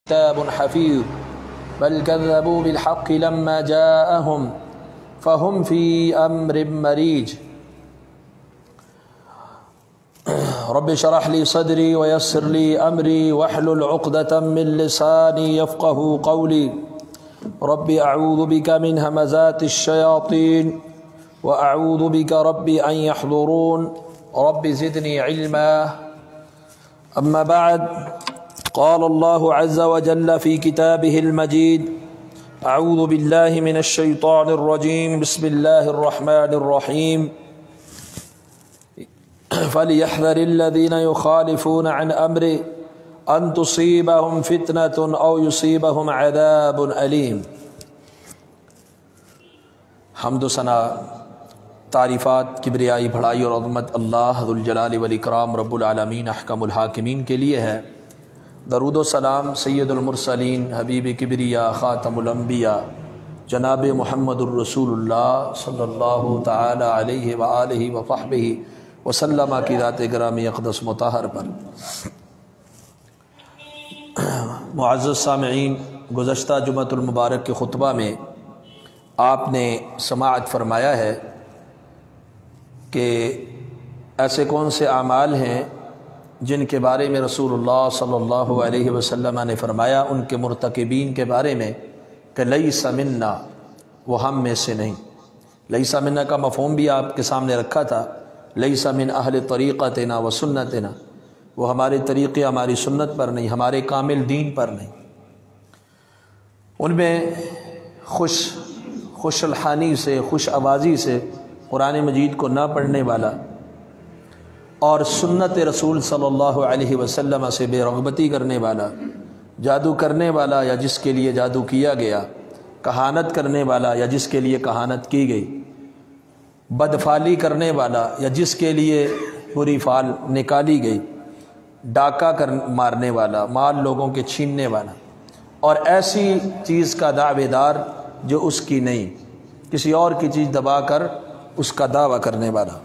كتاب حفيظ بل كذبوا بالحق لما جاءهم فهم في أمر مريج رب اشرح لي صدري ويسر لي أمري واحلل عقدة من لساني يفقه قولي رب أعوذ بك من همزات الشياطين وأعوذ بك رب أن يحضرون رب زدني علما أما بعد قال الله عز وجل في كتابه المجيد أعوذ بالله من الشيطان الرجيم بسم الله الرحمن الرحيم فليحذر الذين يخالفون عن أمره أن تصيبهم فتنة أو يصيبهم عذاب أليم۔ حمد و ثنا تعریفات کبریائی بڑائی اور عظمت اللہ ذو الجلال والاکرام رب العالمین احکم الحاکمین کے لیے ہے۔ درود و سلام سید المرسلین حبیب کبریا خاتم الانبیاء جناب محمد الرسول اللہ صلی اللہ تعالی علیہ وآلہ وصحبہ وسلم کی ذات گرامی اقدس مطہر پر۔ معزز سامعین، گزشتہ جمعۃ المبارک کے خطبہ میں آپ نے سماعت فرمایا ہے کہ ایسے کون سے اعمال ہیں جن کے بارے میں رسول اللہ صلی اللہ علیہ وسلم نے فرمایا ان کے مرتکبین کے بارے میں کہ لیس منا، وہ ہم میں سے نہیں۔ لیس منا کا مفہوم بھی آپ کے سامنے رکھا تھا، لیس من اہل طریقتنا و سنتنا، وہ ہمارے طریقے ہماری سنت پر نہیں، ہمارے کامل دین پر نہیں۔ ان میں خوش الحانی سے، خوش آوازی سے قرآن مجید کو نہ پڑھنے والا اور سنت رسول صلی اللہ علیہ وسلم سے بے رغبتی کرنے والا، جادو کرنے والا یا جس کے لیے جادو کیا گیا، کہانت کرنے والا یا جس کے لیے کہانت کی گئی، بدفعلی کرنے والا یا جس کے لیے بری فعل نکالی گئی، ڈاکہ مارنے والا، مال لوگوں کے چھیننے والا، اور ایسی چیز کا دعوے دار جو اس کی نہیں، کسی اور کی چیز دبا کر اس کا دعویٰ کرنے والا،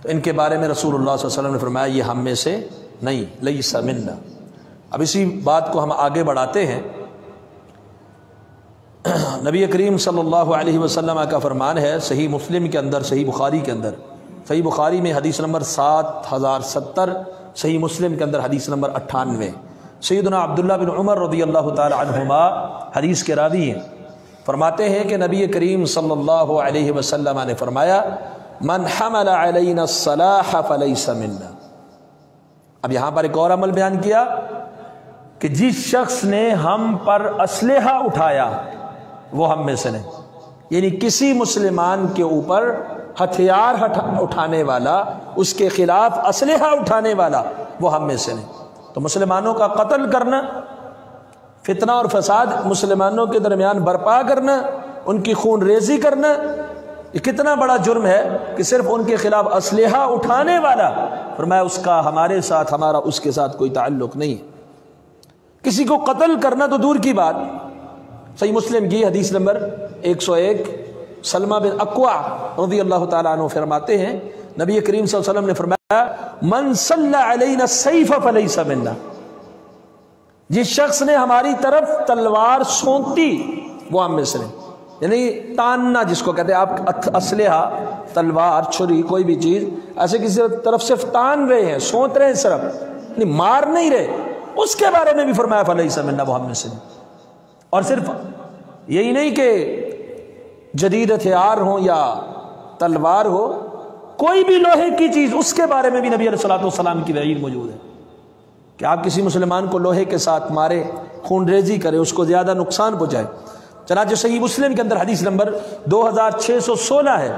تو ان کے بارے میں رسول اللہ صلی اللہ علیہ وسلم نے فرمایا یہ ہم میں سے نہیں، لیس منا۔ اب اسی بات کو ہم آگے بڑھاتے ہیں۔ نبی کریم صلی اللہ علیہ وسلم کا فرمان ہے صحیح مسلم کے اندر، صحیح بخاری کے اندر، صحیح بخاری میں حدیث نمبر 7070، صحیح مسلم کے اندر حدیث نمبر 98۔ سیدنا عبداللہ بن عمر رضی اللہ تعالی عنہما حدیث کے راوی ہیں، فرماتے ہیں کہ نبی کریم صلی اللہ علیہ وسلم نے فرمایا من حمل علینا الصلاح فلیس منا۔ اب یہاں پر ایک اور عمل بیان کیا کہ جس شخص نے ہم پر اسلحہ اٹھایا وہ ہم میں سے نہیں، یعنی کسی مسلمان کے اوپر ہتھیار اٹھانے والا، اس کے خلاف اسلحہ اٹھانے والا وہ ہم میں سے نہیں۔ تو مسلمانوں کا قتل کرنا، فتنہ اور فساد مسلمانوں کے درمیان برپا کرنا، ان کی خون ریزی کرنا، یہ کتنا بڑا جرم ہے کہ صرف ان کے خلاف اسلحہ اٹھانے والا، فرمایا اس کا ہمارے ساتھ، ہمارا اس کے ساتھ کوئی تعلق نہیں ہے۔ کسی کو قتل کرنا تو دور کی بات، صحیح مسلم کی حدیث نمبر 101، سلمہ بن اکوع رضی اللہ تعالیٰ عنہ فرماتے ہیں نبی کریم صلی اللہ علیہ وسلم نے فرمایا من صلی علینا السیف فلیس منا، جس شخص نے ہماری طرف تلوار سونتی وہ ہم میں سے نہیں، یعنی تاننا جس کو کہتے ہیں آپ، اسلحہ، تلوار، چھری، کوئی بھی چیز ایسے کسی طرف صرف تان رہے ہیں، سونت رہے ہیں صرف، یعنی مار نہیں رہے، اس کے بارے میں بھی فرمایا فلیس منا، وہ ہم میں سے نہیں۔ اور صرف یہی نہیں کہ جدید ہتھیار ہوں یا تلوار ہو، کوئی بھی لوہے کی چیز، اس کے بارے میں بھی نبی علیہ الصلوۃ والسلام کی وعید موجود ہے کہ آپ کسی مسلمان کو لوہے کے ساتھ مارے، خون ریزی کرے، اس کو زیادہ نقصان پہنچائے۔ چنانچہ صحیح مسلم کے اندر حدیث نمبر 2616 ہے،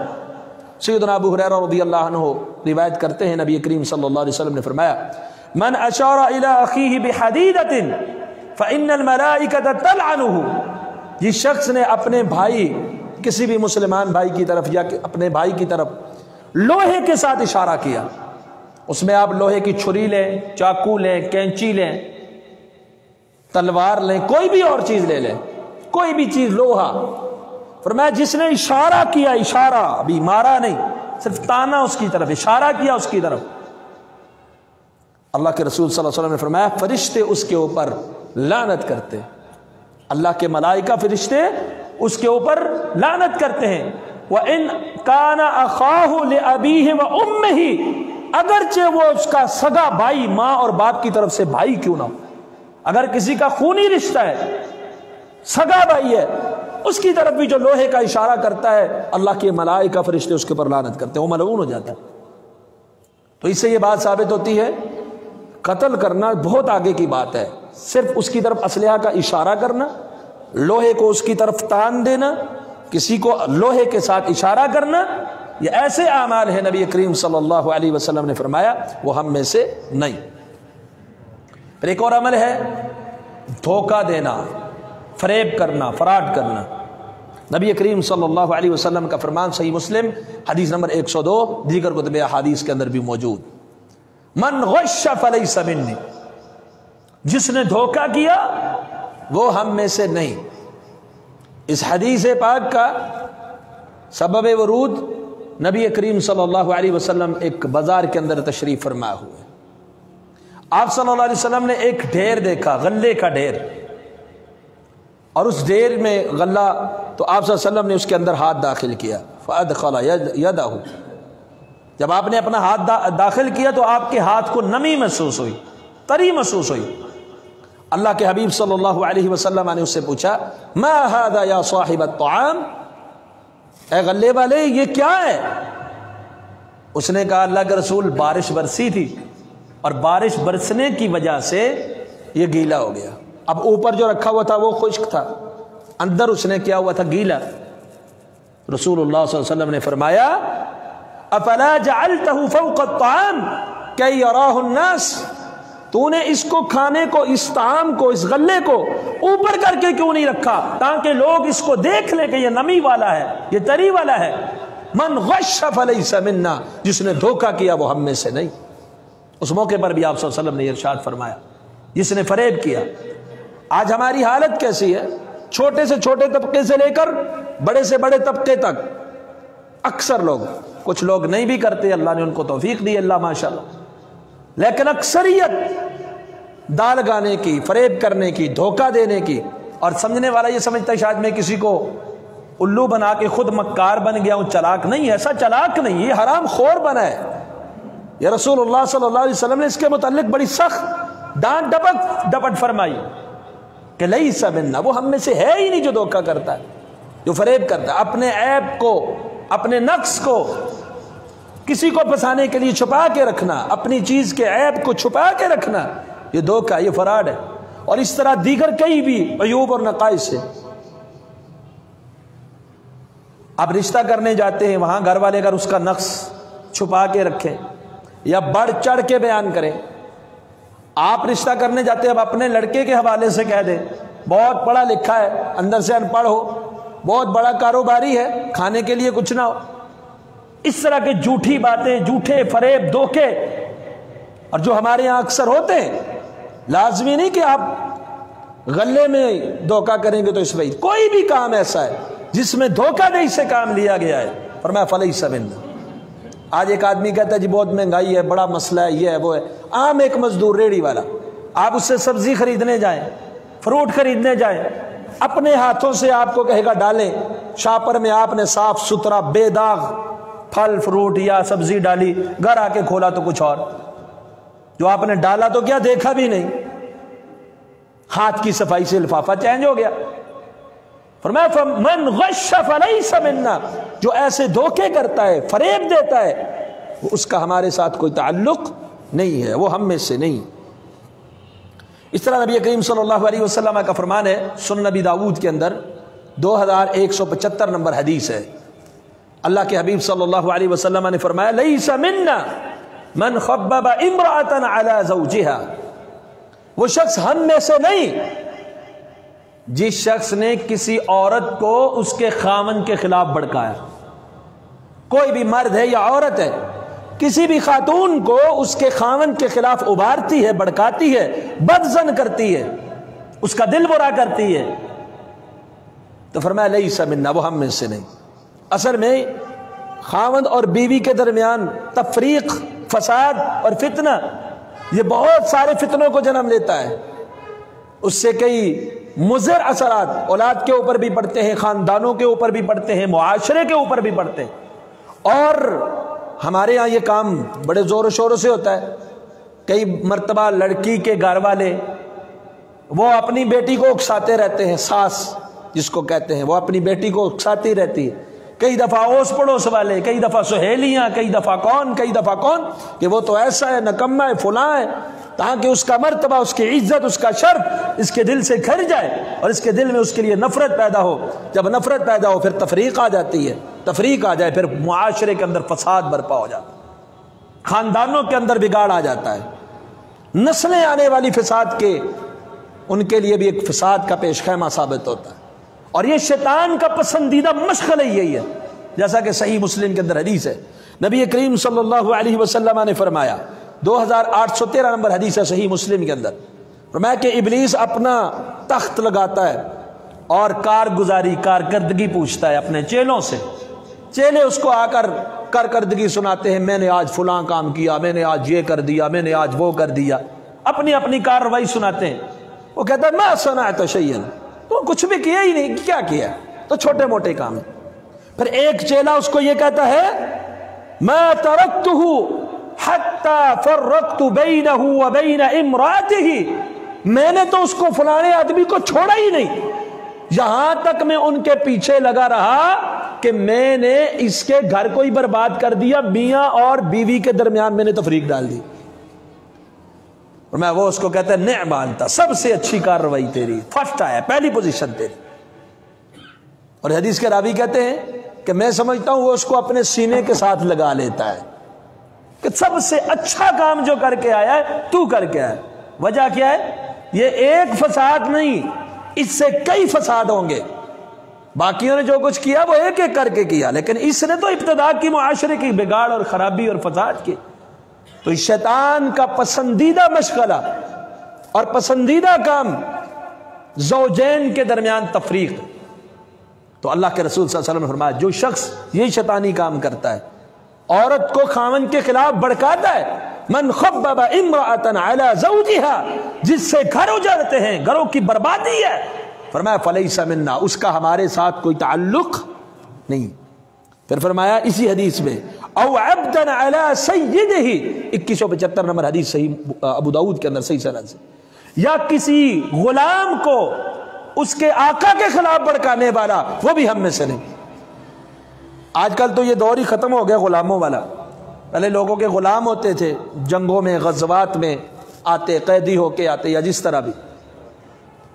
سیدنا ابو ہریرہ رضی اللہ عنہ روایت کرتے ہیں نبی کریم صلی اللہ علیہ وسلم نے فرمایا من اشار الی اخیہ بحدیدۃ فإن الملائکۃ تلعنہ، جس شخص نے اپنے بھائی، کسی بھی مسلمان بھائی کی طرف یا اپنے بھائی کی طرف لوہے کے ساتھ اشارہ کیا، اس میں آپ لوہے کی چھری لیں، چاقو لیں، کینچی لیں، تلوار لیں، کوئی بھی اور چیز لے لیں، کوئی بھی چیز لوہا، فرمایا جس نے اشارہ کیا، اشارہ، ابھی مارا نہیں، صرف تانا اس کی طرف، اشارہ کیا اس کی طرف، اللہ کے رسول صلی اللہ علیہ وسلم نے فرمایا فرشتے اس کے اوپر لعنت کرتے ہیں، اللہ کے ملائکہ فرشتے اس کے اوپر لعنت کرتے ہیں۔ وَإِن كَانَ أَخَاهُ لِأَبِيهِ وَأُمِّهِ، اگرچہ وہ اس کا سگا بھائی، ماں اور باپ کی طرف سے بھائی کیوں نہ ہو، اگر کسی کا خونی رشتہ ہے، سگا بھائی ہے، اس کی طرف بھی جو لوہے کا اشارہ کرتا ہے، اللہ کے ملائکہ فرشتے اس کے اوپر لعنت کرتے ہیں، وہ ملعون ہو جاتا ہے۔ تو اس سے یہ بات ثابت ہوتی ہے قتل کرنا بہت آگے کی بات ہے، صرف اس کی طرف اسلحہ کا اشارہ کرنا، لوہے کو اس کی طرف تان دینا، کسی کو لوہے کے ساتھ اشارہ کرنا، یہ ایسے اعمال ہیں نبی کریم صلی اللہ علیہ وسلم نے فرمایا وہ ہم میں سے نہیں۔ پھر ایک اور عمل ہے دھوکہ دینا، فریب کرنا، فراڈ کرنا۔ نبی کریم صلی اللہ علیہ وسلم کا فرمان صحیح مسلم حدیث نمبر 102، دیگر کتب احادیث کے اندر بھی موجود، من غش فلیس منی، جس نے دھوکہ کیا وہ ہم میں سے نہیں۔ اس حدیث پاک کا سبب ورود نبی کریم صلی اللہ علیہ وسلم ایک بازار کے اندر تشریف فرما ہوئے، آپ صلی اللہ علیہ وسلم نے ایک ڈھیر دیکھا، غلے کا ڈھیر، اور اس ڈھیر میں غلہ، تو آپ صلی اللہ علیہ وسلم نے اس کے اندر ہاتھ داخل کیا، فادخل یدہ، جب آپ نے اپنا ہاتھ داخل کیا تو آپ کے ہاتھ کو نمی محسوس ہوئی، طری محسوس ہوئی۔ اللہ کے حبیب صلی اللہ علیہ وسلم نے اس سے پوچھا ما ھذا یا صاحب الطعام، اے غلے والے یہ کیا ہے؟ اس نے کہا اللہ کے رسول بارش برسی تھی اور بارش برسنے کی وجہ سے یہ گیلا ہو گیا، اب اوپر جو رکھا ہوا تھا وہ خشک تھا، اندر اس نے کیا ہوا تھا گیلا۔ رسول اللہ صلی اللہ علیہ وسلم نے فرمایا افلا جعلته فوق الطعام کی یراہ الناس، تو نے اس کو کھانے کو، اس طعام کو، اس غلے کو اوپر کر کے کیوں نہیں رکھا تاکہ لوگ اس کو دیکھ لیں کہ یہ نمی والا ہے، یہ تری والا ہے۔ من غش فلیس منا، جس نے دھوکہ کیا وہ ہم میں سے نہیں۔ اس موقع پر بھی آپ صلی اللہ علیہ وسلم نے ارشاد فرمایا جس نے فریب کیا۔ آج ہماری حالت کیسی ہے؟ چھوٹے سے چھوٹے طبقے سے لے کر بڑے سے بڑے طبقے تک اکثر لوگ، کچھ لوگ نہیں بھی کرتے، اللہ نے ان کو توفیق دی، اللہ ماشاءاللہ، لیکن اکثریت دال گانے کی، فریب کرنے کی، دھوکہ دینے کی، اور سمجھنے والا یہ سمجھتا ہے شاید میں کسی کو الو بنا کے خود مکار بن گیا ہوں، چلاک نہیں، ایسا چلاک نہیں، یہ حرام خور بنا ہے۔ یہ رسول اللہ صلی اللہ علیہ وسلم نے اس کے متعلق بڑی سخت ڈانٹ ڈپٹ فرمائی کہ لیس منا، وہ ہم میں سے ہے ہی نہیں جو دھوکہ کرتا ہے، جو فریب کرتا ہے، اپنے عیب کو، اپنے نقص کو کسی کو پھنسانے کے لیے چھپا کے رکھنا، اپنی چیز کے عیب کو چھپا کے رکھنا، یہ دھوکہ، یہ فراڈ ہے۔ اور اس طرح دیگر کئی بھی عیوب اور نقائص سے۔ اب رشتہ کرنے جاتے ہیں، وہاں گھر والے اگر اس کا نقص چھپا کے رکھیں یا بڑھ چڑھ کے بیان کریں، آپ رشتہ کرنے جاتے ہیں، اب اپنے لڑکے کے حوالے سے کہہ دیں بہت پڑھا لکھا ہے، اندر سے ان پڑھ ہو، بہت بڑا کاروباری ہے، کھانے کے لیے کچھ نہ ہو، اس طرح کے جھوٹی باتیں، جھوٹے فریب، دھوکے، اور جو ہمارے یہاں اکثر ہوتے ہیں۔ لازمی نہیں کہ آپ غلے میں دھوکہ کریں گے تو اس میں کوئی بھی کام ایسا ہے جس میں دھوکہ دہی سے کام لیا گیا ہے، فرمایا فلیس منا۔ آج ایک آدمی کہتا ہے جی بہت مہنگائی ہے، بڑا مسئلہ ہے، یہ ہے وہ ہے، عام ایک مزدور ریڑھی والا، آپ اس سے سبزی خریدنے جائیں، فروٹ خریدنے جائیں، اپنے ہاتھوں سے آپ کو کہے گا ڈالیں، شاپر میں آپ نے صاف ستھرا بے داغ پھل فروٹ یا سبزی ڈالی، گھر آ کے کھولا تو کچھ اور، جو آپ نے ڈالا تو کیا دیکھا بھی نہیں، ہاتھ کی صفائی سے لفافہ چینج ہو گیا۔ فرمایا فمن غش فلیس منا، جو ایسے دھوکے کرتا ہے، فریب دیتا ہے، اس کا ہمارے ساتھ کوئی تعلق نہیں ہے، وہ ہم میں سے نہیں۔ اس طرح نبی کریم صلی اللہ علیہ وسلم کا فرمان ہے، سنن نبی داؤد کے اندر 2175 نمبر حدیث ہے، اللہ کے حبیب صلی اللہ علیہ وسلم نے فرمایا لیس منا من خبب امرأة على زوجها، وہ شخص ہم میں سے نہیں جس شخص نے کسی عورت کو اس کے خاوند کے خلاف بھڑکایا۔ کوئی بھی مرد ہے یا عورت ہے، کسی بھی خاتون کو اس کے خاوند کے خلاف ابھارتی ہے، بھڑکاتی ہے، بدظن کرتی ہے، اس کا دل برا کرتی ہے، تو فرمایا لیس منا، وہ ہم میں سے نہیں۔ اصل میں خاوند اور بیوی کے درمیان تفریق، فساد اور فتنہ، یہ بہت سارے فتنوں کو جنم لیتا ہے۔ اس سے کئی مضر اثرات اولاد کے اوپر بھی پڑتے ہیں، خاندانوں کے اوپر بھی پڑتے ہیں، معاشرے کے اوپر بھی پڑتے ہیں۔ اور ہمارے ہاں یہ کام بڑے زور و شوروں سے ہوتا ہے۔ کئی مرتبہ لڑکی کے گھر والے وہ اپنی بیٹی کو اکساتے رہتے ہیں، ساس جس کو کہتے ہیں، وہ اپنی بیٹی کو اکساتی رہتی ہے، کئی دفعہ اوس پڑوس والے، کئی دفعہ سہیلیاں، کئی دفعہ کون کہ وہ تو ایسا ہے، نکما ہے، فلاں ہے، تاکہ اس کا مرتبہ، اس کی عزت، اس کا شرف اس کے دل سے کھر جائے اور اس کے دل میں اس کے لیے نفرت پیدا ہو۔ جب نفرت پیدا ہو پھر تفریق آ جاتی ہے، تفریق آ جائے پھر معاشرے کے اندر فساد برپا ہو جاتا ہے، خاندانوں کے اندر بگاڑ آ جاتا ہے، نسلیں آنے والی فساد کے ان کے لیے بھی ایک فساد کا پیش خیمہ ثابت ہوتا ہے۔ اور یہ شیطان کا پسندیدہ مشغلہ یہی ہے، جیسا کہ صحیح مسلم کے اندر حدیث ہے، نبی کریم صلی اللہ علیہ وسلم نے فرمایا، 2813 نمبر حدیث ہے صحیح مسلم کے اندر، فرمایا کہ ابلیس اپنا تخت لگاتا ہے اور کارکردگی پوچھتا ہے اپنے چیلوں سے، چیلے اس کو آ کر کارکردگی سناتے ہیں، میں نے آج فلاں کام کیا، میں نے آج یہ کر دیا، میں نے آج وہ کر دیا، اپنی کارروائی سناتے ہیں۔ وہ کہتا ہے ما صنعت شیئا، تو کچھ بھی کیا ہی نہیں، کیا کیا، تو چھوٹے موٹے کام ہیں۔ پھر ایک چیلا اس کو یہ کہتا ہے ما ترکتہ حتی فرقت بینہ وبین امراتہ، میں نے تو اس کو فلانے آدمی کو چھوڑا ہی نہیں، یہاں تک میں ان کے پیچھے لگا رہا کہ میں نے اس کے گھر کو ہی برباد کر دیا، میاں اور بیوی کے درمیان میں نے تفریق ڈال دی۔ اور میں وہ اس کو کہتا ہے نعم انت، سب سے اچھی کارروائی تیری، فرسٹ آیا، پہلی پوزیشن تیری۔ اور حدیث کے راوی کہتے ہیں کہ میں سمجھتا ہوں وہ اس کو اپنے سینے کے ساتھ لگا لیتا ہے کہ سب سے اچھا کام جو کر کے آیا ہے تو کر کے آیا۔ وجہ کیا ہے؟ یہ ایک فساد نہیں، اس سے کئی فساد ہوں گے، باقیوں نے جو کچھ کیا وہ ایک ایک کر کے کیا، لیکن اس نے تو ابتدا کی معاشرے کی بگاڑ اور خرابی اور فساد کی۔ تو اس شیطان کا پسندیدہ مشغلہ اور پسندیدہ کام زوجین کے درمیان تفریق۔ تو اللہ کے رسول صلی اللہ علیہ وسلم نے فرمایا جو شخص یہ شیطانی کام کرتا ہے، عورت کو خاوند کے خلاف بھڑکاتا ہے، من خبب امرأة علی زوجها، جس سے گھر اجڑتے ہیں، گھروں کی بربادی ہے، فرمایا فلیس منا، اس کا ہمارے ساتھ کوئی تعلق نہیں۔ پھر فرمایا اسی حدیث میں او عبدا علی سیدہ، 2175 نمبر حدیث صحیح ابو داؤد کے اندر صحیح سند سے، یا کسی غلام کو اس کے آقا کے خلاف بھڑکانے والا، وہ بھی ہم میں سے نہیں۔ آج کل تو یہ دور ہی ختم ہو گیا غلاموں والا، پہلے لوگوں کے غلام ہوتے تھے، جنگوں میں غزوات میں آتے، قیدی ہو کے آتے یا جس طرح بھی،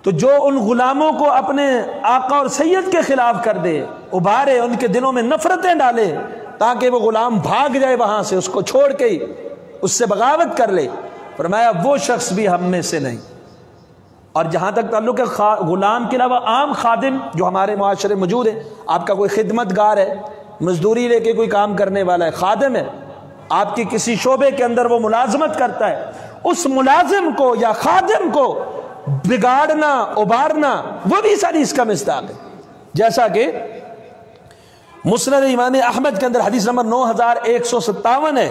تو جو ان غلاموں کو اپنے آقا اور سید کے خلاف کر دے، ابھارے، ان کے دلوں میں نفرتیں ڈالے تاکہ وہ غلام بھاگ جائے وہاں سے، اس کو چھوڑ کے ہی اس سے بغاوت کر لے، فرمایا وہ شخص بھی ہم میں سے نہیں۔ اور جہاں تک تعلق ہے غلام کے علاوہ عام خادم جو ہمارے معاشرے موجود ہے، آپ کا کوئی خدمت گار ہے، مزدوری لے کے کوئی کام کرنے والا ہے، خادم ہے، آپ کی کسی شعبے کے اندر وہ ملازمت کرتا ہے، اس ملازم کو یا خادم کو بگاڑنا، ابھارنا، وہ بھی ساری اس کا مصداق ہے۔ جیسا کہ مسند امام احمد کے اندر حدیث نمبر 9157 ہے،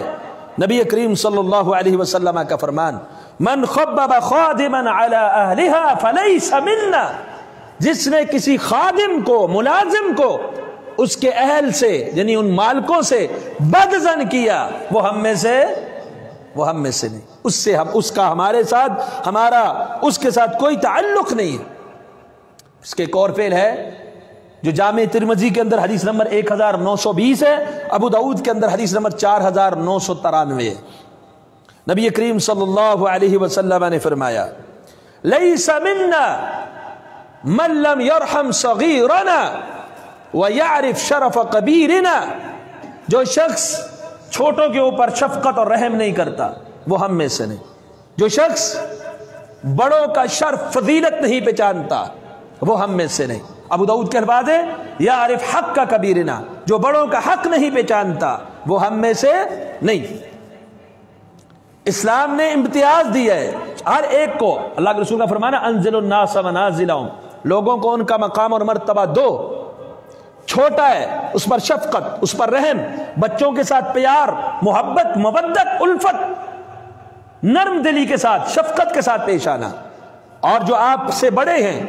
نبی کریم صلی اللہ علیہ وسلم کا فرمان من خبب خادما علی اہلہا فلیس منا، جس نے کسی خادم کو، ملازم کو اس کے اہل سے یعنی ان مالکوں سے بدظن کیا، وہ ہم میں سے نہیں، اس سے اس کا ہمارے ساتھ، ہمارا اس کے ساتھ کوئی تعلق نہیں ہے۔ اس کے ایک اور فعل ہے جو جامع ترمذی کے اندر حدیث نمبر 1920 ہے، ابو داؤد کے اندر حدیث نمبر 4993 ہے۔ نبی کریم صلی اللہ علیہ وسلم نے فرمایا لیس منا من لم یرحم صغیرنا ویعرف شرف کبیرنا، جو شخص چھوٹوں کے اوپر شفقت اور رحم نہیں کرتا وہ ہم میں سے نہیں، جو شخص بڑوں کا شرف فضیلت نہیں پہچانتا وہ ہم میں سے نہیں۔ ابو داؤد کے الفاظ ہے یعرف حق کا کبیرنا، جو بڑوں کا حق نہیں پہچانتا وہ ہم میں سے نہیں۔ اسلام نے امتیاز دیا ہے ہر ایک کو، اللہ کے رسول کا فرمانا انزل الناس منازلہم، لوگوں کو ان کا مقام اور مرتبہ دو، چھوٹا ہے اس پر شفقت، اس پر رحم، بچوں کے ساتھ پیار، محبت، مودت، الفت، نرم دلی کے ساتھ، شفقت کے ساتھ پیش آنا، اور جو آپ سے بڑے ہیں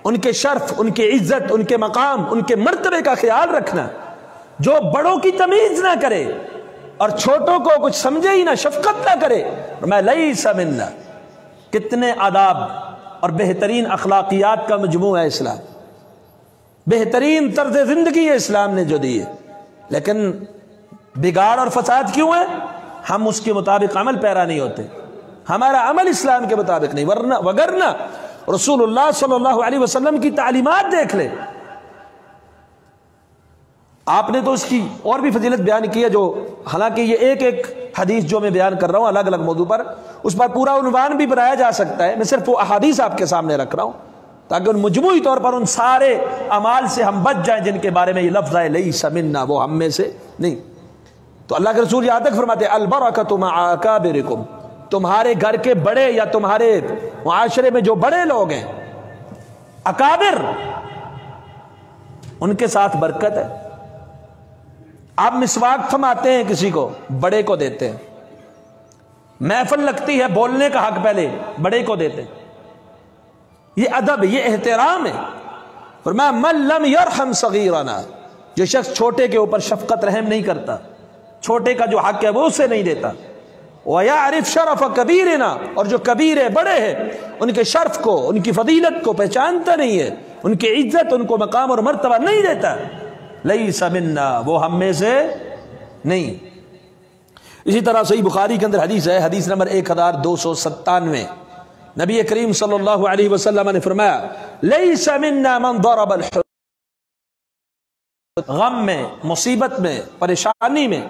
ان کے شرف، ان کی عزت، ان کے مقام، ان کے مرتبے کا خیال رکھنا، جو بڑوں کی تمیز نہ کرے اور چھوٹوں کو کچھ سمجھے ہی نہ، شفقت نہ کرے، میں لیس منا۔ کتنے آداب اور بہترین اخلاقیات کا مجموعہ ہے اسلام، بہترین طرز زندگی ہے اسلام نے جو دی ہے، لیکن بگاڑ اور فساد کیوں ہے؟ ہم اس کے مطابق عمل پیرا نہیں ہوتے، ہمارا عمل اسلام کے مطابق نہیں، وگرنہ رسول اللہ صلی اللہ علیہ وسلم کی تعلیمات دیکھ لے، آپ نے تو اس کی اور بھی فضیلت بیان کی ہے، جو حالانکہ یہ ایک ایک حدیث جو میں بیان کر رہا ہوں الگ الگ موضوع پر، اس پر پورا عنوان بھی بنایا جا سکتا ہے، میں صرف وہ احادیث آپ کے سامنے رکھ رہا ہوں تاکہ ان مجموعی طور پر ان سارے اعمال سے ہم بچ جائیں جن کے بارے میں یہ لفظ ہے لیس منا، وہ ہم میں سے نہیں۔ تو اللہ کے رسول یہاں تک فرماتے ہیں البرکۃ مع اکابرکم، تمہارے گھر کے بڑے یا تمہارے معاشرے میں جو بڑے لوگ ہیں، اکابر، ان کے ساتھ برکت ہے۔ آپ مسواک تھماتے ہیں، کسی کو بڑے کو دیتے ہیں، محفل لگتی ہے بولنے کا حق پہلے بڑے کو دیتے ہیں، یہ ادب، یہ احترام ہے۔ فرمایا من لم یرحم صغیرنا، جو شخص چھوٹے کے اوپر شفقت رحم نہیں کرتا، چھوٹے کا جو حق ہے وہ اسے نہیں دیتا، وَيَعْرِفْ شَرَفَ كَبِيرِنَا، اور جو کبیر ہے، بڑے ہیں، ان کے شرف کو، ان کی فضیلت کو پہچانتا نہیں ہے، ان کی عزت، ان کو مقام اور مرتبہ نہیں دیتا، لیس منا، وہ ہم میں سے نہیں۔ اسی طرح صحیح بخاری کے اندر حدیث ہے، حدیث نمبر 1297، نبی کریم صلی اللہ علیہ وسلم نے فرمایا لیس منا من ضرب الحدود، غم میں، مصیبت میں، پریشانی میں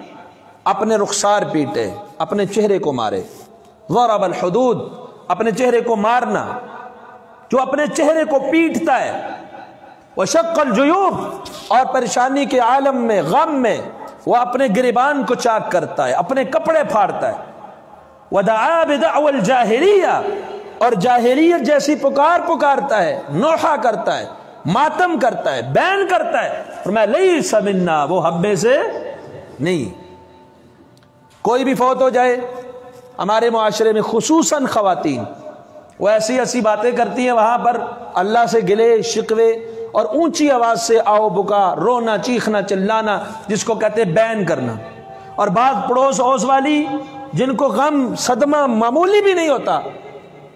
اپنے رخسار پیٹے، اپنے چہرے کو مارے، ضرب الحدود، اپنے چہرے کو مارنا، جو اپنے چہرے کو پیٹتا ہے، وشق الجیوب، اور پریشانی کے عالم میں، غم میں وہ اپنے گریبان کو چاک کرتا ہے، اپنے کپڑے پھاڑتا ہے، ودعا بدعوى الجاہلیہ، اور جاہلیت جیسی پکار پکارتا ہے، نوحہ کرتا ہے، ماتم کرتا ہے، بین کرتا ہے، فرمایا لیس منا، وہ ہم میں سے نہیں۔ کوئی بھی فوت ہو جائے ہمارے معاشرے میں، خصوصاً خواتین، وہ ایسی ایسی باتیں کرتی ہیں وہاں پر اللہ سے گلے شکوے اور اونچی آواز سے آؤ بکا، رونا، چیخنا، چلانا، جس کو کہتے ہیں بین کرنا، اور بعض پڑوس اوس والی جن کو غم صدمہ معمولی بھی نہیں ہوتا،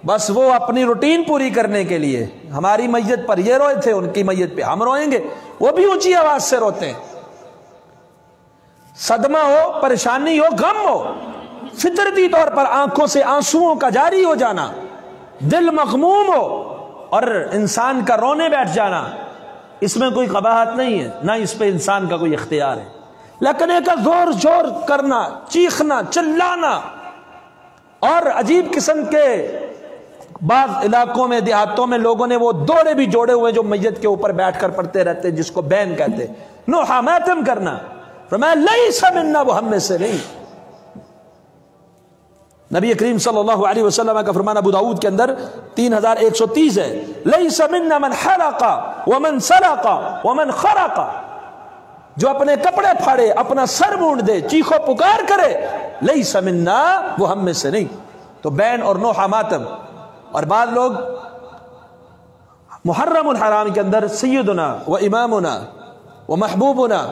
بس وہ اپنی روٹین پوری کرنے کے لیے ہماری میت پر یہ روئے تھے، ان کی میت پہ ہم روئیں گے، وہ بھی اونچی آواز سے روتے ہیں۔ صدمہ ہو، پریشانی ہو، غم ہو، فطرتی طور پر آنکھوں سے آنسوؤں کا جاری ہو جانا، دل مغموم ہو اور انسان کا رونے بیٹھ جانا، اس میں کوئی قباحت نہیں ہے، نہ اس پہ انسان کا کوئی اختیار ہے، لیکن ایک زور زور کرنا، چیخنا، چلانا، اور عجیب قسم کے بعض علاقوں میں، دیہاتوں میں لوگوں نے وہ دوڑے بھی جوڑے ہوئے جو میت کے اوپر بیٹھ کر پڑھتے رہتے، جس کو بین کہتے، نوحہ، ماتم کرنا، فرمایا لیس منا، وہ ہم میں سے نہیں۔ نبی کریم صلی اللہ علیہ وسلم کا فرمان ابو داؤد کے اندر 3130 ہے، لیس منا من حلق ومن سلق ومن خرق، جو اپنے کپڑے پھاڑے، اپنا سر مونڈ دے، چیخو پکار کرے، لیس منا، وہ ہم میں سے نہیں۔ تو بین اور نوحہ، ماتم، اور بعض لوگ محرم الحرام کے اندر سیدنا و امامنا و محبوبنا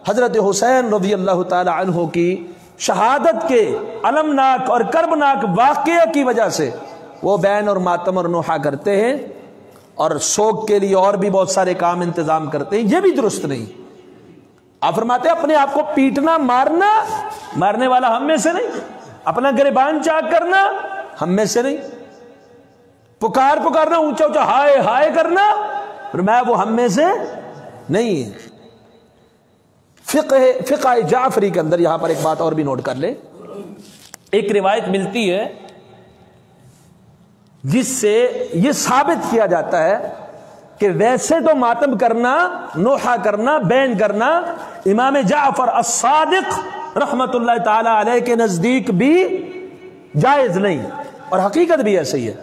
حضرت حسین رضی اللہ تعالی عنہ کی شہادت کے المناک اور کربناک واقعے کی وجہ سے وہ بین اور ماتم اور نوحہ کرتے ہیں، اور سوگ کے لیے اور بھی بہت سارے کام انتظام کرتے ہیں، یہ بھی درست نہیں۔ آپ فرماتے ہیں اپنے آپ کو پیٹنا، مارنا، مارنے والا ہم میں سے نہیں، اپنا گریبان چاک کرنا ہم میں سے نہیں، پکار پکارنا، اونچا اونچا ہائے ہائے کرنا، فرمایا وہ ہم میں سے نہیں ہے۔ فقہ جعفری کے اندر یہاں پر ایک بات اور بھی نوٹ کر لیں، ایک روایت ملتی ہے جس سے یہ ثابت کیا جاتا ہے کہ ویسے تو ماتم کرنا، نوحہ کرنا، بین کرنا امام جعفر الصادق رحمت اللہ تعالی علیہ کے نزدیک بھی جائز نہیں، اور حقیقت بھی ایسے ہی ہے۔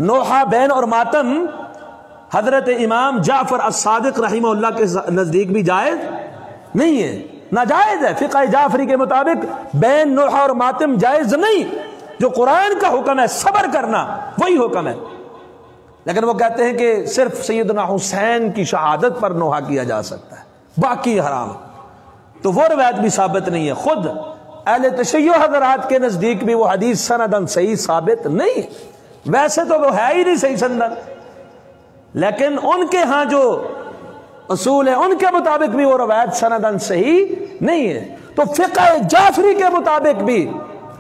نوحہ، بین اور ماتم حضرت امام جعفر الصادق رحمہ اللہ کے نزدیک بھی جائز نہیں ہے، ناجائز ہے۔ فقہ جعفری کے مطابق بین، نوحہ اور ماتم جائز نہیں، جو قرآن کا حکم ہے صبر کرنا وہی حکم ہے، لیکن وہ کہتے ہیں کہ صرف سیدنا حسین کی شہادت پر نوحہ کیا جا سکتا ہے، باقی حرام. تو وہ روایت بھی ثابت نہیں ہے. خود اہل تشیع حضرات کے نزدیک بھی وہ حدیث سندن صحیح ثابت نہیں ہے. ویسے تو وہ ہے ہی نہیں صحیح سندن، لیکن ان کے ہاں جو اصول ہے ان کے مطابق بھی وہ روایت سندن صحیح نہیں ہے. تو فقہ جعفری کے مطابق بھی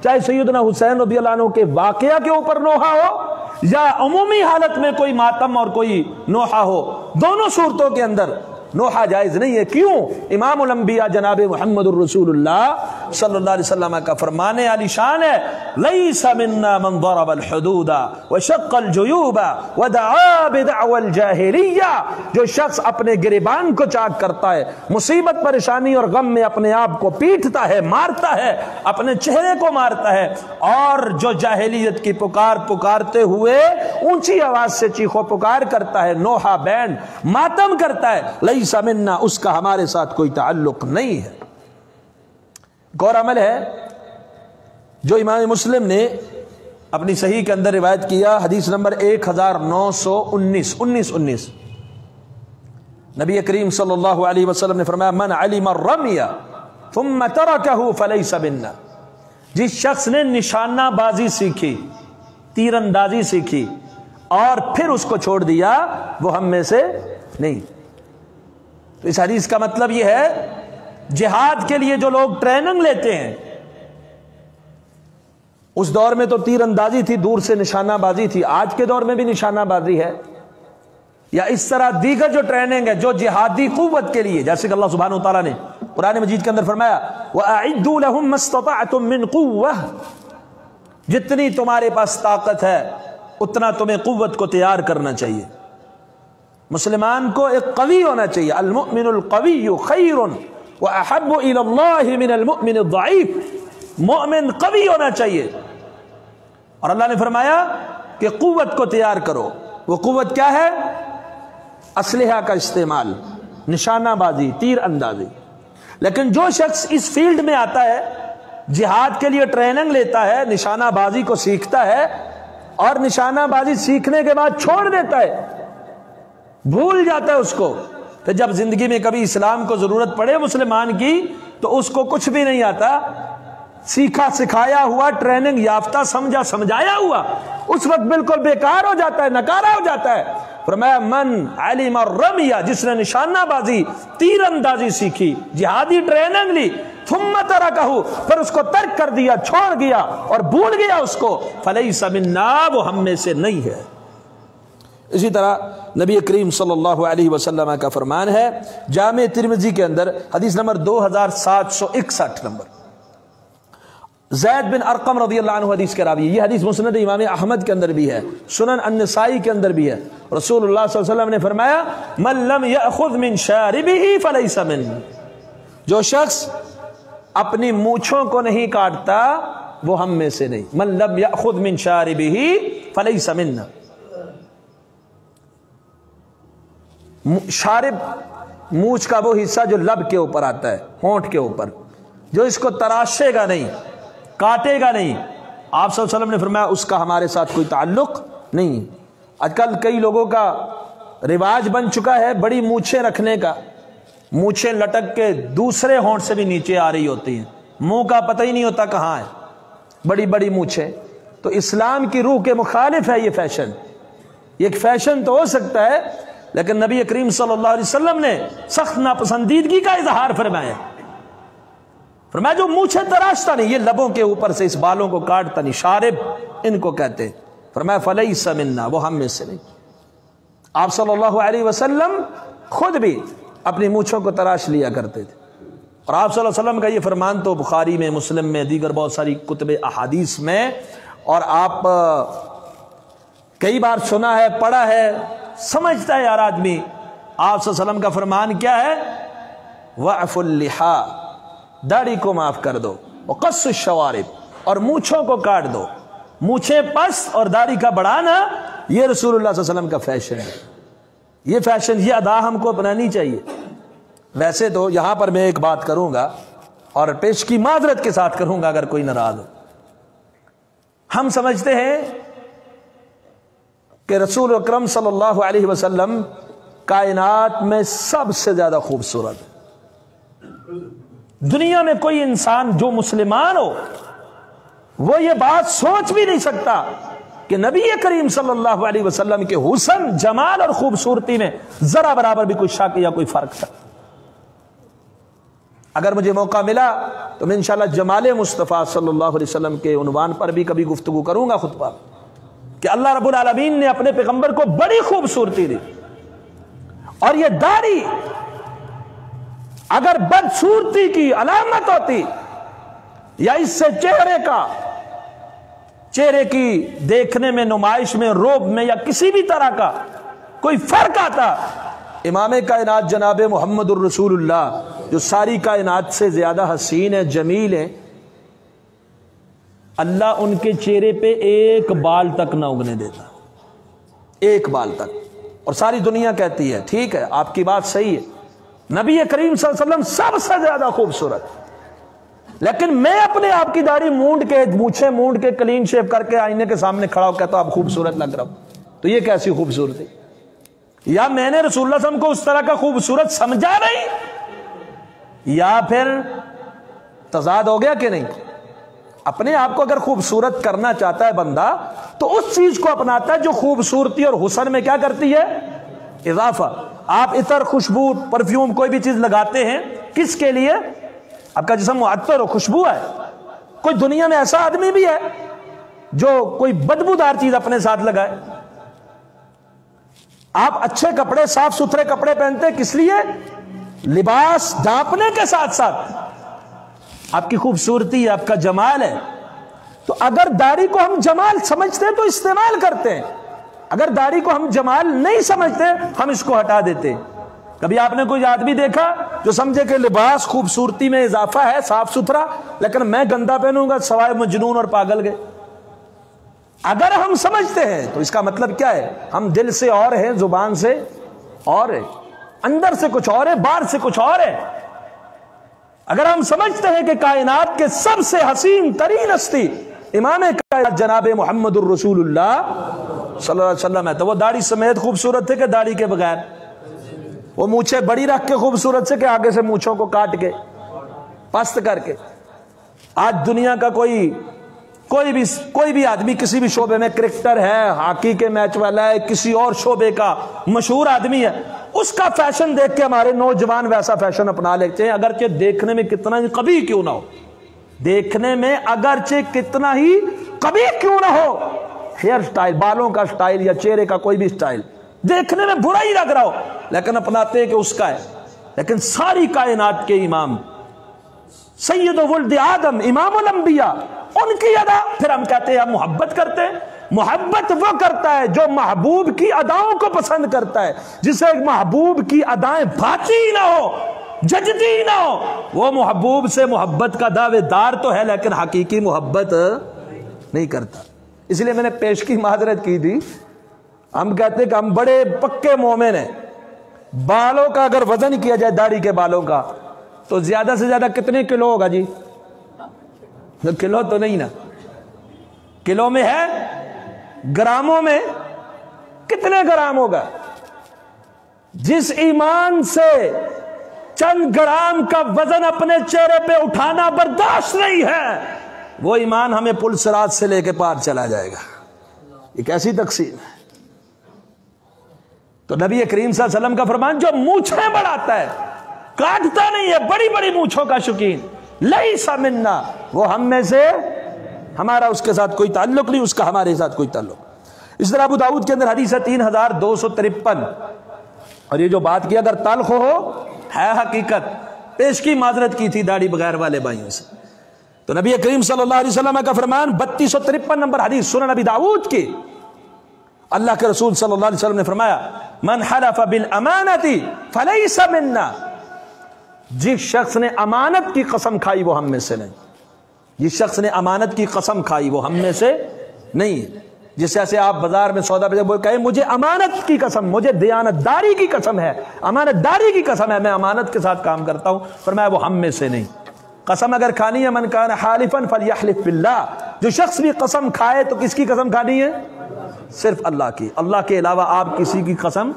چاہے سیدنا حسین رضی اللہ عنہ کے واقعہ کے اوپر نوحہ ہو یا عمومی حالت میں کوئی ماتم اور کوئی نوحہ ہو، دونوں صورتوں کے اندر نوحہ جائز نہیں ہے. کیوں؟ امام الانبیاء جناب محمد الرسول اللہ صلی اللہ علیہ وسلم کا فرمان عالی شان ہے، لیس منا من ضرب الحدود وشق الجیوب ودعا بدعوى الجاہلیہ. جو شخص اپنے گریبان کو چاک کرتا ہے، مصیبت پریشانی اور غم میں اپنے آپ کو پیٹتا ہے، مارتا ہے، اپنے چہرے کو مارتا ہے، اور جو جاہلیت کی پکارتے ہوئے اونچی آواز سے چیخو پکار کرتا ہے، نوحہ بینڈ ماتم کرتا ہے، لیس منا، اس کا ہمارے ساتھ کوئی تعلق نہیں ہے. ایک اور عمل ہے جو امام مسلم نے اپنی صحیح کے اندر روایت کیا، حدیث نمبر 1919 نبی کریم صلی اللہ علیہ وسلم نے فرمایا، من علم الرمی ثم ترکہ فلیس منا. جس شخص نے نشانہ بازی سیکھی، تیر اندازی سیکھی اور پھر اس کو چھوڑ دیا، وہ ہم میں سے نہیں. تو اس حدیث کا مطلب یہ ہے، جہاد کے لیے جو لوگ ٹریننگ لیتے ہیں، اس دور میں تو تیر اندازی تھی، دور سے نشانہ بازی تھی، آج کے دور میں بھی نشانہ بازی ہے، یا اس طرح دیگر جو ٹریننگ ہے جو جہادی قوت کے لیے، جیسے کہ اللہ سبحانہ وتعالیٰ نے قرآن مجید کے اندر فرمایا، وَأَعِدُّوا لَهُم مَّا اسْتَطَعْتُم مِّن قُوَّةٍ، جتنی تمہارے پاس طاقت ہے اتنا تمہیں قوت کو تیار کرنا چاہیے. مسلمان کو ایک قوی ہونا چاہیے. المؤمن القوی خیر واحب الی اللہ من المؤمن الضعیف. مومن قوی ہونا چاہیے. اور اللہ نے فرمایا کہ قوت کو تیار کرو. وہ قوت کیا ہے؟ اسلحہ کا استعمال، نشانہ بازی، تیر اندازی. لیکن جو شخص اس فیلڈ میں آتا ہے، جہاد کے لیے ٹریننگ لیتا ہے، نشانہ بازی کو سیکھتا ہے اور نشانہ بازی سیکھنے کے بعد چھوڑ دیتا ہے، بھول جاتا ہے اس کو، پھر جب زندگی میں کبھی اسلام کو ضرورت پڑے مسلمان کی تو اس کو کچھ بھی نہیں آتا، سیکھا سکھایا ہوا، ٹریننگ یافتہ، سمجھا سمجھایا ہوا، اس وقت بالکل بیکار ہو جاتا ہے، نکارا ہو جاتا ہے. فرمایا من علم الرمیہ، جس نے نشانہ بازی، تیر اندازی سیکھی، جہادی ٹریننگ لی، ثم ترکہ، پھر اس کو ترک کر دیا، چھوڑ گیا اور بھول گیا اس کو، فلیس منا، وہ ہم میں سے نہیں ہے. اسی طرح نبی کریم صلی اللہ علیہ وسلم کا فرمان ہے جامع ترمذی کے اندر، حدیث نمبر 2761 نمبر، زید بن ارقم رضی اللہ عنہ حدیث کے راوی. یہ حدیث مسند امام احمد کے اندر بھی ہے، سنن النسائی کے اندر بھی ہے. رسول اللہ صلی اللہ علیہ وسلم نے فرمایا، من لم یأخذ من شاربہ فلیس منی. جو شخص اپنی مونچھوں کو نہیں کاٹتا وہ ہم میں سے نہیں. من لم یأخذ من شاربہ فلیس منا. شارب مونچھ کا وہ حصہ جو لب کے اوپر آتا ہے، ہونٹ کے اوپر، جو اس کو تراشے گا نہیں، کاٹے گا نہیں، آپ صلی اللہ علیہ وسلم نے فرمایا اس کا ہمارے ساتھ کوئی تعلق نہیں. آج کل کئی لوگوں کا رواج بن چکا ہے بڑی مونچھیں رکھنے کا، مونچھیں لٹک کے دوسرے ہونٹ سے بھی نیچے آ رہی ہوتی ہیں، منہ کا پتہ ہی نہیں ہوتا کہاں ہے، بڑی بڑی مونچھیں. تو اسلام کی روح کے مخالف ہے یہ فیشن. یہ ایک فیشن تو ہو سکتا ہے، لیکن نبی کریم صلی اللہ علیہ وسلم نے سخت ناپسندیدگی کا اظہار فرمایا. فرمایا جو مونچھیں تراشتا نہیں، یہ لبوں کے اوپر سے اس بالوں کو کاٹتا نہیں، شارب ان کو کہتے. فرمایا فلیس منا، وہ ہم میں سے نہیں. آپ صلی اللہ علیہ وسلم خود بھی اپنی مونچھوں کو تراش لیا کرتے تھے. اور آپ صلی اللہ علیہ وسلم کا یہ فرمان تو بخاری میں، مسلم میں، دیگر بہت ساری کتب احادیث میں، اور آپ کئی بار سنا ہے، پڑھا ہے، سمجھتا ہے یار آدمی. آپ صلی اللہ علیہ وسلم کا فرمان کیا ہے؟ وَعْفُ اللِّحَا، داڑھی کو معاف کر دو، وَقَصُّ الشَّوَارِبِ، اور مونچھوں کو کاٹ دو. مونچھیں پست اور داڑھی کا بڑھانا یہ رسول اللہ صلی اللہ علیہ وسلم کا فیشن ہے. یہ فیشن، یہ ادا ہم کو اپنانی چاہیے. ویسے تو یہاں پر میں ایک بات کروں گا اور پیش کی معذرت کے ساتھ کروں گا اگر کوئی ناراض ہو. ہم سمجھتے ہیں کہ رسول اکرم صلی اللہ علیہ وسلم کائنات میں سب سے زیادہ خوبصورت ہے۔ دنیا میں کوئی انسان جو مسلمان ہو وہ یہ بات سوچ بھی نہیں سکتا کہ نبی کریم صلی اللہ علیہ وسلم کے حسن، جمال اور خوبصورتی میں ذرا برابر بھی کوئی شک یا کوئی فرق تھا۔ اگر مجھے موقع ملا تو میں انشاءاللہ جمال مصطفیٰ صلی اللہ علیہ وسلم کے عنوان پر بھی کبھی گفتگو کروں گا خطبہ، کہ اللہ رب العالمین نے اپنے پیغمبر کو بڑی خوبصورتی دی، اور یہ داڑھی اگر بدصورتی کی علامت ہوتی یا اس سے چہرے کی دیکھنے میں، نمائش میں، روب میں یا کسی بھی طرح کا کوئی فرق آتا، امام کائنات جناب محمد الرسول اللہ جو ساری کائنات سے زیادہ حسین ہیں، جمیل ہیں، اللہ ان کے چہرے پہ ایک بال تک نہ اگنے دیتا، ایک بال تک۔ اور ساری دنیا کہتی ہے ٹھیک ہے آپ کی بات صحیح ہے، نبی کریم صلی اللہ علیہ وسلم سب سے زیادہ خوبصورت، لیکن میں اپنے آپ کی داڑھی مونڈ کے، مونچھیں مونڈ کے، کلین شیپ کر کے آئینے کے سامنے کھڑا ہو کہتا ہوں آپ خوبصورت لگ رہا ہوں، تو یہ کیسی خوبصورتی؟ یا میں نے رسول اللہ صلی اللہ علیہ وسلم کو اس طرح کا خوبصورت سمجھا نہیں، یا پھر تضاد ہو گیا کہ نہیں؟ اپنے آپ کو اگر خوبصورت کرنا چاہتا ہے بندہ تو اس چیز کو اپناتا ہے جو خوبصورتی اور حسن میں کیا کرتی ہے؟ اضافہ۔ آپ عطر، خوشبو، پرفیوم کوئی بھی چیز لگاتے ہیں کس کے لیے؟ آپ کا جسم معطر ہو، خوشبو ہے۔ کوئی دنیا میں ایسا آدمی بھی ہے جو کوئی بدبودار چیز اپنے ساتھ لگائے؟ آپ اچھے کپڑے، صاف ستھرے کپڑے پہنتے کس لیے؟ لباس ڈھانپنے کے ساتھ ساتھ آپ کی خوبصورتی ہے، آپ کا جمال ہے۔ تو اگر داڑھی کو ہم جمال سمجھتے تو استعمال کرتے ہیں، اگر داڑھی کو ہم جمال نہیں سمجھتے ہم اس کو ہٹا دیتے۔ کبھی آپ نے کوئی آدمی دیکھا جو سمجھے کہ لباس خوبصورتی میں اضافہ ہے، صاف ستھرا، لیکن میں گندا پہنوں گا سوائے مجنون اور پاگل گئے؟ اگر ہم سمجھتے ہیں تو اس کا مطلب کیا ہے؟ ہم دل سے اور ہیں، زبان سے اور ہے، اندر سے کچھ اور ہے، باہر سے کچھ اور ہے۔ اگر ہم سمجھتے ہیں کہ کائنات کے سب سے حسین ترین ہستی امام کائنات جناب محمد الرسول اللہ صلی اللہ علیہ وسلم ہے، تو وہ داڑھی سمیت خوبصورت تھے کہ داڑھی کے بغیر؟ وہ مونچھیں بڑی رکھ کے خوبصورت سے کہ آگے سے مونچھوں کو کاٹ کے پست کر کے؟ آج دنیا کا کوئی بھی آدمی کسی بھی شعبے میں، کرکٹر ہے، ہاکی کے میچ والا ہے، کسی اور شعبے کا مشہور آدمی ہے، اس کا فیشن دیکھ کے ہمارے نوجوان ویسا فیشن اپنا لیتے ہیں، اگرچہ دیکھنے میں کتنا ہی قبیح کیوں نہ ہو، دیکھنے میں اگرچہ کتنا ہی قبیح کیوں نہ ہو، ہیئر سٹائل، بالوں کا سٹائل یا چہرے کا کوئی بھی سٹائل دیکھنے میں برا ہی لگ رہا ہو، لیکن اپناتے ہیں کہ اس کا ہے۔ لیکن ساری کائنات کے امام، سید ولد آدم، امام الانبیاء، ان کی ادا، پھر ہم کہتے ہیں ہم محبت کرتے ہیں۔ محبت وہ کرتا ہے جو محبوب کی اداؤں کو پسند کرتا ہے، جسے محبوب کی ادائیں بھاتی نہ ہو، ججتی نہ ہو، وہ محبوب سے محبت کا دعوے دار تو ہے لیکن حقیقی محبت نہیں کرتا۔ اس لیے میں نے پیش کی معذرت کی تھی، ہم کہتے ہیں کہ ہم بڑے پکے مومن ہیں، بالوں کا اگر وزن کیا جائے داڑھی کے بالوں کا تو زیادہ سے زیادہ کتنے کلو ہوگا جی؟ کلو تو نہیں نا، کلو میں ہے، گراموں میں کتنے گرام ہوگا؟ جس ایمان سے چند گرام کا وزن اپنے چہرے پہ اٹھانا برداشت نہیں ہے، وہ ایمان ہمیں پل صراط سے لے کے پار چلا جائے گا۔ یہ کیسی تقسیم ہے؟ تو نبی کریم صلی اللہ علیہ وسلم کا فرمان، جو مونچھیں بڑھاتا ہے، کاٹتا نہیں ہے، بڑی بڑی مونچھوں کا شوقین، لیس منا، وہ ہم میں سے، ہمارا اس کے ساتھ کوئی تعلق نہیں، اس کا ہمارے ساتھ کوئی تعلق۔ اس طرح ابو داؤد کے اندر حدیث ہے 3253، اور یہ جو بات کی اگر تلخ ہو ہے حقیقت، پیش کی معذرت کی تھی داڑھی بغیر والے بھائیوں سے۔ تو نبی کریم صلی اللہ علیہ وسلم کا فرمان 3253 نمبر حدیث سنن ابی داؤد کی، اللہ کے رسول صلی اللہ علیہ وسلم نے فرمایا، من حلف بالامانۃ فلیس منا، جس شخص نے امانت کی قسم کھائی وہ ہم میں سے نہیں، جس شخص نے امانت کی قسم کھائی وہ ہم میں سے نہیں۔ جس ایسے آپ بازار میں سودا پہ کہیں مجھے امانت کی قسم، مجھے دیانت داری کی قسم ہے، امانت داری کی قسم ہے، میں امانت کے ساتھ کام کرتا ہوں، فرمایا وہ ہم میں سے نہیں۔ قسم اگر کھانی ہے، من کان حالفا فلیحلف باللہ، جو شخص بھی قسم کھائے تو کس کی قسم کھانی ہے؟ صرف اللہ کی، اللہ کے علاوہ آپ کسی کی قسم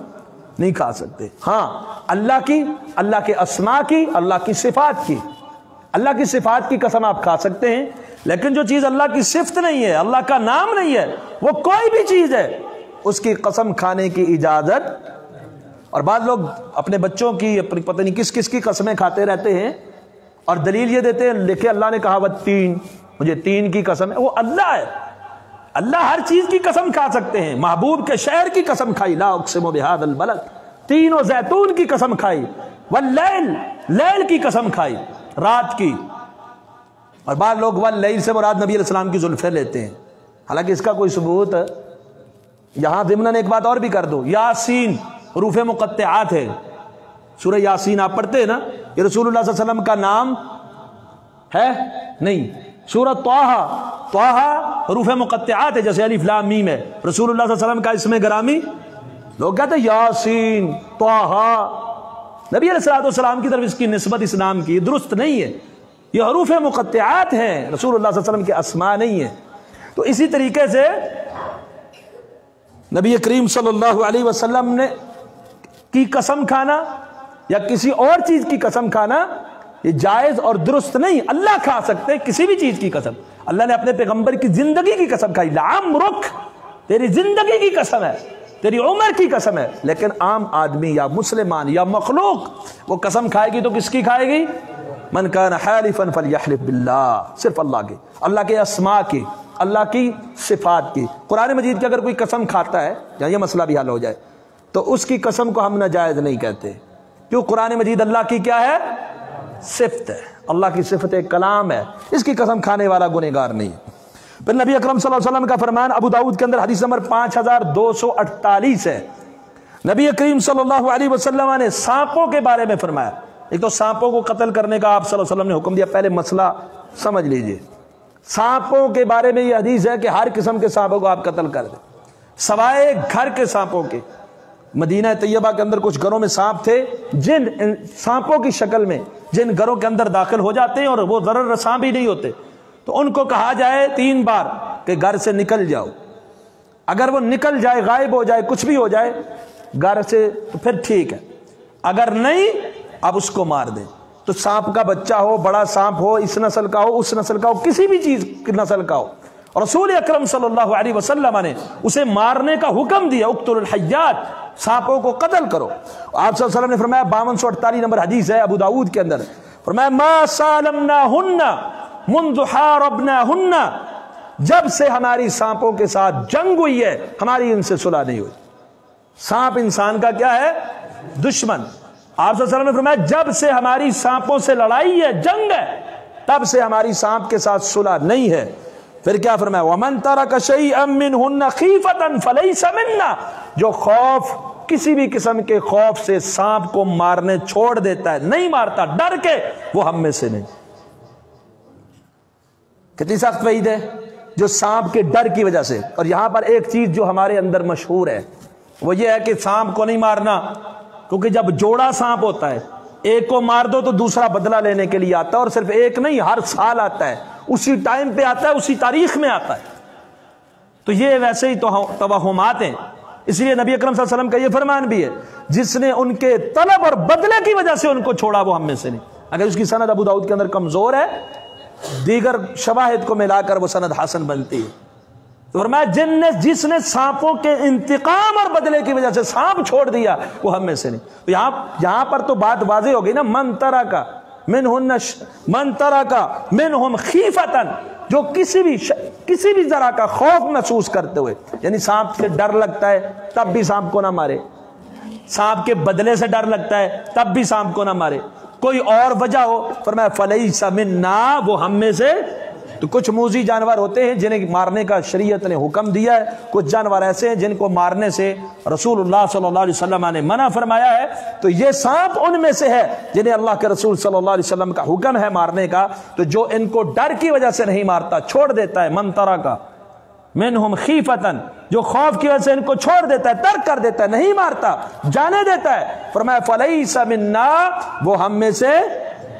نہیں کھا سکتے۔ ہاں اللہ کی، اللہ کے اسماء کی، اللہ کی صفات کی، اللہ کی صفات کی قسم آپ کھا سکتے ہیں، لیکن جو چیز اللہ کی صفت نہیں ہے، اللہ کا نام نہیں ہے، وہ کوئی بھی چیز ہے، اس کی قسم کھانے کی اجازت۔ اور بعض لوگ اپنے بچوں کی، اپنی پتہ نہیں کس کس کی قسمیں کھاتے رہتے ہیں اور دلیل یہ دیتے ہیں لکھے اللہ نے کہا وہ تین، مجھے تین کی قسم ہے۔ وہ اللہ ہے، اللہ ہر چیز کی قسم کھا سکتے ہیں۔ محبوب کے شہر کی قسم کھائی، لا اقسم بہذا البلد، تین و زیتون کی قسم کھائی، واللیل، لیل کی قسم کھائی، رات کی۔ اور بعض لوگ واللیل سے مراد نبی علیہ السلام کی زلفیں لیتے ہیں، حالانکہ اس کا کوئی ثبوت یہاں ضمناً ایک بات اور بھی کر دو، یاسین حروف مقطعات ہے، سورہ یاسین آپ پڑھتے ہیں نا، یہ رسول اللہ صلی اللہ علیہ وسلم کا نام ہے نہیں۔ سورہ طٰہٰ حروف مقطعات ہے، جیسے الف لام میم ہے، رسول اللہ صلی اللہ علیہ وسلم کا اسم گرامی، لوگ کہتے ہیں یاسین طٰہٰ، نبی علیہ السلام کی طرف اس کی نسبت اس نام کی درست نہیں ہے، یہ حروف مقطعات ہیں، رسول اللہ صلی اللہ علیہ وسلم کے اسماء نہیں ہیں۔ تو اسی طریقے سے نبی کریم صلی اللہ علیہ وسلم نے کی قسم کھانا یا کسی اور چیز کی قسم کھانا یہ جائز اور درست نہیں۔ اللہ کھا سکتے کسی بھی چیز کی قسم، اللہ نے اپنے پیغمبر کی زندگی کی قسم کھائی، لعمرک، تیری زندگی کی قسم ہے، تیری عمر کی قسم ہے، لیکن عام آدمی یا مسلمان یا مخلوق وہ قسم کھائے گی تو کس کی کھائے گی؟ من کان حالفا فلیحلف باللہ، صرف اللہ کی، اللہ کے اسماء کی، اللہ کی صفات کی۔ قرآن مجید کی اگر کوئی قسم کھاتا ہے یا یہ مسئلہ بھی حل ہو جائے تو اس کی قسم کو ہم ناجائز نہیں کہتے، کیوں؟ قرآن مجید اللہ کی کیا ہے؟ صفت ہے، اللہ کی صفت کلام ہے، اس کی قسم کھانے والا گنہگار نہیں ہے۔ پھر نبی اکرم صلی اللہ علیہ وسلم کا فرمان ابو داؤد کے اندر حدیث نمبر 5248 ہے، نبی کریم صلی اللہ علیہ وسلم نے سانپوں کے بارے میں فرمایا۔ ایک تو سانپوں کو قتل کرنے کا آپ صلی اللہ علیہ وسلم نے حکم دیا، پہلے مسئلہ سمجھ لیجئے۔ سانپوں کے بارے میں یہ حدیث ہے کہ ہر قسم کے سانپوں کو آپ قتل کر دیں، سوائے گھر کے سانپوں کے۔ مدینہ طیبہ کے اندر کچھ گھروں میں سانپ تھے، جن سانپوں کی شکل میں جن گھروں کے اندر داخل ہو جاتے ہیں اور وہ ضرر رساں بھی نہیں ہوتے، تو ان کو کہا جائے 3 بار کہ گھر سے نکل جاؤ۔ اگر وہ نکل جائے، غائب ہو جائے، کچھ بھی ہو جائے گھر سے تو پھر ٹھیک ہے، اگر نہیں اب اس کو مار دیں۔ تو سانپ کا بچہ ہو، بڑا سانپ ہو، اس نسل کا ہو، اس نسل کا ہو، کسی بھی چیز کی نسل کا ہو، رسول اکرم صلی اللہ علیہ وسلم نے اسے مارنے کا حکم دیا، اقتلوا الحیات، سانپوں کو قتل کرو۔ آپ صلی اللہ علیہ وسلم نے فرمایا، 5248 نمبر حدیث ہے ابو داؤد کے اندر، فرمایا ما سالمناہن منذ حاربناہن، جب سے ہماری سانپوں کے ساتھ جنگ ہوئی ہے ہماری ان سے صلح نہیں ہوئی۔ سانپ انسان کا کیا ہے؟ دشمن۔ آپ صلی اللہ علیہ وسلم نے فرمایا جب سے ہماری سانپوں سے لڑائی ہے، جنگ ہے، تب سے ہماری سانپ کے ساتھ صلح نہیں ہے۔ پھر کیا فرمایا؟ وَمَن تَرَكَ شَيْئًا مِّنْهُنَّ خِيفَةً فَلَيْسَ مِنَّا، جو خوف، کسی بھی قسم کے خوف سے سانپ کو مارنے چھوڑ دیتا ہے، نہیں مارتا ڈر کے، وہ ہم میں سے نہیں۔ کتنی سخت وعید ہے جو سانپ کے ڈر کی وجہ سے۔ اور یہاں پر ایک چیز جو ہمارے اندر مشہور ہے وہ یہ ہے کہ سانپ کو نہیں مارنا، کیونکہ جب جوڑا سانپ ہوتا ہے ایک کو مار دو تو دوسرا بدلہ لینے کے لیے آتا ہے، اور صرف ایک نہیں، ہر سال آتا ہے، اسی ٹائم پہ آتا ہے، اسی تاریخ میں آتا ہے۔ تو یہ ویسے ہی توہمات ہیں، اس لیے نبی اکرم صلی اللہ علیہ وسلم کا یہ فرمان بھی ہے، جس نے ان کے طلب اور بدلے کی وجہ سے ان کو چھوڑا وہ ہم میں سے نہیں۔ اگر اس کی سند ابو داؤد کے اندر کمزور ہے، دیگر شواہد کو ملا کر وہ سند حسن بنتی ہے۔ تو فرمایا جس نے سانپوں کے انتقام اور بدلے کی وجہ سے سانپ چھوڑ دیا وہ ہم میں سے نہیں۔ تو یہاں پر تو بات واضح ہو گئی نا، من ترک منہم خیفتن، جو کسی بھی ذرا کا خوف محسوس کرتے ہوئے، یعنی سانپ سے ڈر لگتا ہے تب بھی سانپ کو نہ مارے، سانپ کے بدلے سے ڈر لگتا ہے تب بھی سانپ کو نہ مارے، کوئی اور وجہ ہو، فرمایا فلیس منا، وہ ہم میں سے۔ تو کچھ موذی جانور ہوتے ہیں جنہیں مارنے کا شریعت نے حکم دیا ہے، کچھ جانور ایسے ہیں جن کو مارنے سے رسول اللہ صلی اللہ علیہ وسلم نے منع فرمایا ہے۔ تو یہ سانپ ان میں سے ہے جنہیں اللہ کے رسول صلی اللہ علیہ وسلم کا حکم ہے مارنے کا، تو جو ان کو ڈر کی وجہ سے نہیں مارتا، چھوڑ دیتا ہے، من ترک منہم خیفتن، جو خوف کی وجہ سے ان کو چھوڑ دیتا ہے، ترک کر دیتا ہے، نہیں مارتا، جانے دیتا ہے، فرمایا فلیس منا، وہ ہم میں سے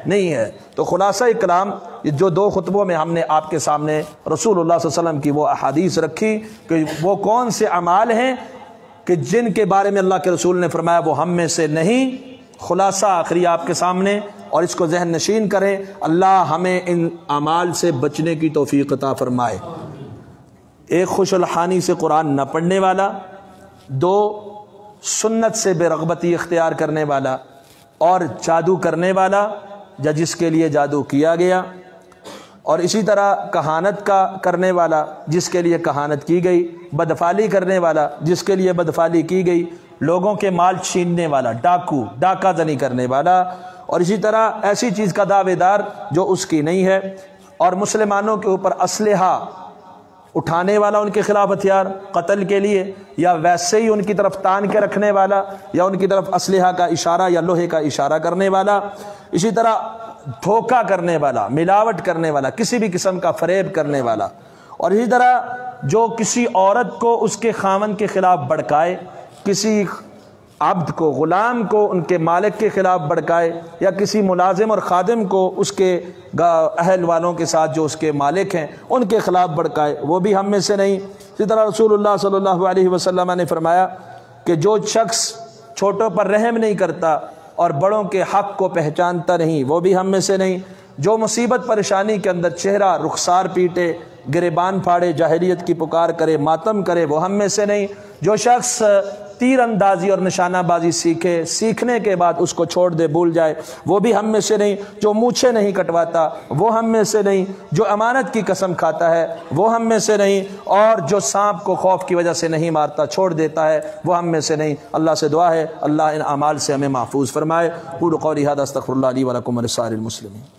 نہیں ہے۔ تو خلاصہ کلام جو 2 خطبوں میں ہم نے آپ کے سامنے رسول اللہ صلی اللہ علیہ وسلم کی وہ احادیث رکھی کہ وہ کون سے اعمال ہیں کہ جن کے بارے میں اللہ کے رسول نے فرمایا وہ ہم میں سے نہیں۔ خلاصہ آخری آپ کے سامنے، اور اس کو ذہن نشین کریں، اللہ ہمیں ان اعمال سے بچنے کی توفیق عطا فرمائے۔ 1 خوش الحانی سے قرآن نہ پڑھنے والا، 2 سنت سے بے رغبتی اختیار کرنے والا، اور جادو کرنے والا یا جس کے لیے جادو کیا گیا، اور اسی طرح کہانت کا کرنے والا جس کے لیے کہانت کی گئی، بدفعلی کرنے والا جس کے لیے بدفعلی کی گئی، لوگوں کے مال چھیننے والا، ڈاکو، ڈاکہ زنی کرنے والا، اور اسی طرح ایسی چیز کا دعوے دار جو اس کی نہیں ہے، اور مسلمانوں کے اوپر اسلحہ اٹھانے والا، ان کے خلاف ہتھیار قتل کے لیے، یا ویسے ہی ان کی طرف تان کے رکھنے والا، یا ان کی طرف اسلحہ کا اشارہ یا لوہے کا اشارہ کرنے والا، اسی طرح دھوکہ کرنے والا، ملاوٹ کرنے والا، کسی بھی قسم کا فریب کرنے والا، اور اسی طرح جو کسی عورت کو اس کے خاوند کے خلاف بھڑکائے، کسی عبد کو، غلام کو ان کے مالک کے خلاف بھڑکائے، یا کسی ملازم اور خادم کو اس کے اہل والوں کے ساتھ جو اس کے مالک ہیں ان کے خلاف بھڑکائے، وہ بھی ہم میں سے نہیں۔ اسی طرح رسول اللہ صلی اللہ علیہ وسلم نے فرمایا کہ جو شخص چھوٹوں پر رحم نہیں کرتا اور بڑوں کے حق کو پہچانتا نہیں، وہ بھی ہم میں سے نہیں۔ جو مصیبت پریشانی کے اندر چہرہ رخسار پیٹے، گریبان پھاڑے، جاہلیت کی پکار کرے، ماتم کرے، وہ ہم میں سے نہیں۔ جو شخص تیر اندازی اور نشانہ بازی سیکھے، سیکھنے کے بعد اس کو چھوڑ دے، بھول جائے، وہ بھی ہم میں سے نہیں۔ جو مونچھیں نہیں کٹواتا وہ ہم میں سے نہیں۔ جو امانت کی قسم کھاتا ہے وہ ہم میں سے نہیں، اور جو سانپ کو خوف کی وجہ سے نہیں مارتا، چھوڑ دیتا ہے، وہ ہم میں سے نہیں۔ اللہ سے دعا ہے اللہ ان اعمال سے ہمیں محفوظ فرمائے۔ قولوا قولی ھذا استغفر اللہ لی ولکم ولسائر المسلمین۔